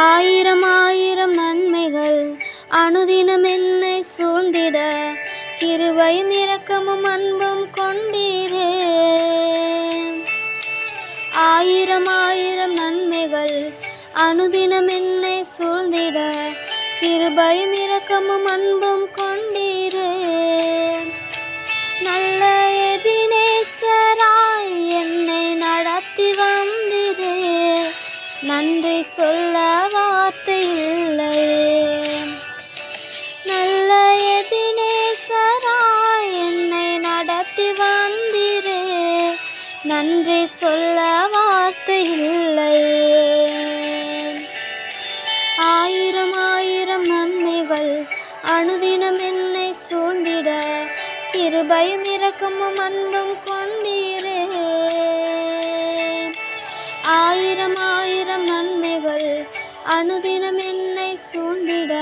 ஆயிரம் ஆயிரம் நன்மைகள் அனுதினம் என்னை சூழ்ந்திட கிருபையும் இரக்கமும் அன்பும் கொண்டீரே. ஆயிரம் ஆயிரம் நன்மைகள் அனுதினம் என்னை சூழ்ந்திட கிருபையும் இரக்கமும் அன்பும் கொண்டீரே. நல்ல எபினேசராய் என்னை நடத்தி வந்தீரே, நன்றி சொல்ல வார்த்தை இல்லையே. நல்ல எபினேசராய் என்னை நடத்தி வந்தீரே, நன்றி சொல்ல வார்த்தை இல்லையே. ஆயிரம் ஆயிரம் நன்மைகள் அனுதினம் என்னை சூழ்ந்திட கிருபையும் இரக்கமும் அன்பும் கொண்டீரே. ஆயிரம் ஆயிரம் நன்மைகள் அனுதினம் என்னை சூழ்ந்திட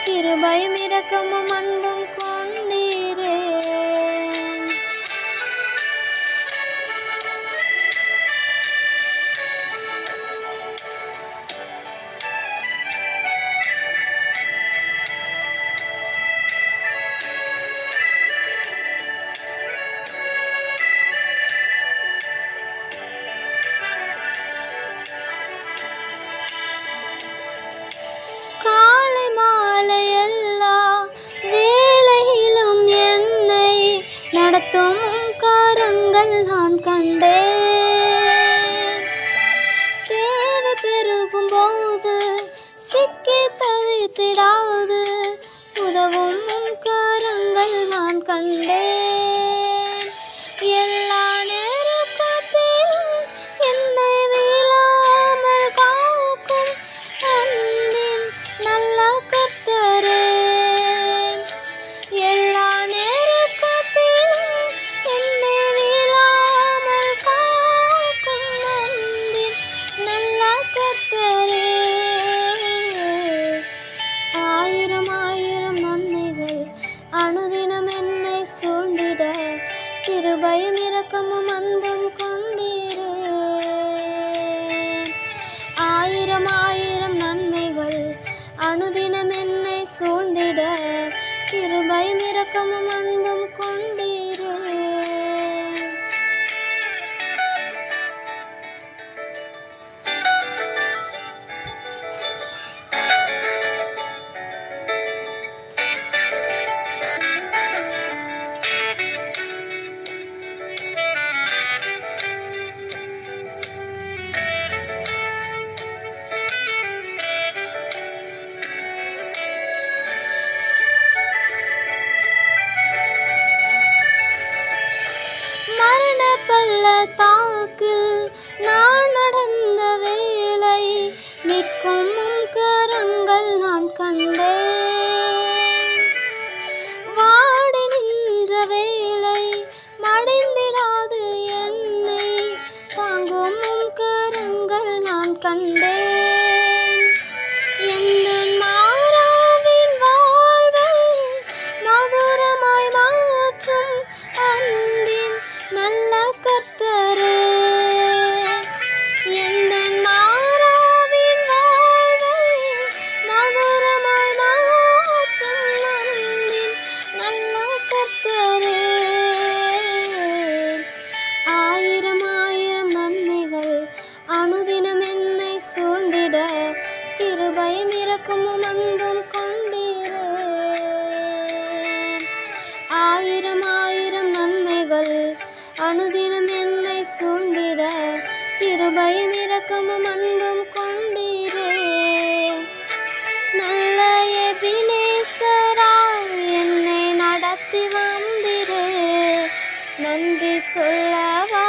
கிருபையும் இரக்கமும் அன்பும் கொண்டீரே. கரங்கள் நான் கண்டேன், தேவை பெருகும் போது சிக்கி தவித்திடாது உதவும் கரங்கள் நான் கண்டேன். எல்லா நேரத்திலும் என்னை வீழாமல் காக்கும் அன்பின் நல்ல கர்த்தரே. ஆயிரம் ஆயிரம் நன்மைகள் அனுதினம் என்னை சூழ்ந்திட கிருபையும் இரக்கமும் அன்பும் கொண்டீரே. ஆயிரம் ஆயிரம் நன்மைகள் அனுதினம் என்னை சூழ்ந்திட கிருபையும் இரக்கமும் அன்பும் கொண்டீரே. மரண பள்ளத்தாக்கில் நான் நடந்த வேளை நிற்கும் கரங்கள் நான் கண்டேன். வாடி நின்ற வேளை மடிந்திடாது என்னை தாங்கும் கரங்கள் நான் கண்டேன். என் மாறாவின் வாழ்வை மதுரமாய் மாற்றும் அன்பின் நல்ல கர்த்தரே. என் மாறாவின் வாழ்வை மதுரமாய் மாற்றும் அன்பின் நல்ல கர்த்தரே. ஆயிரம் ஆயிரம் நன்மைகள் அனுதினம் என்னை சூழ்ந்திட கிருபையும் இரக்கமும் அன்பும் கொண்டீரே. ஆயிரம் ஆயிரம் நன்மைகள் அனுதினம் என்னை சூழ்ந்திட கிருபையும் இரக்கமும் அன்பும் கொண்டீரே. நல்ல எபினேசராய் என்னை நடத்தி வந்தீரே, நன்றி சொல்லவா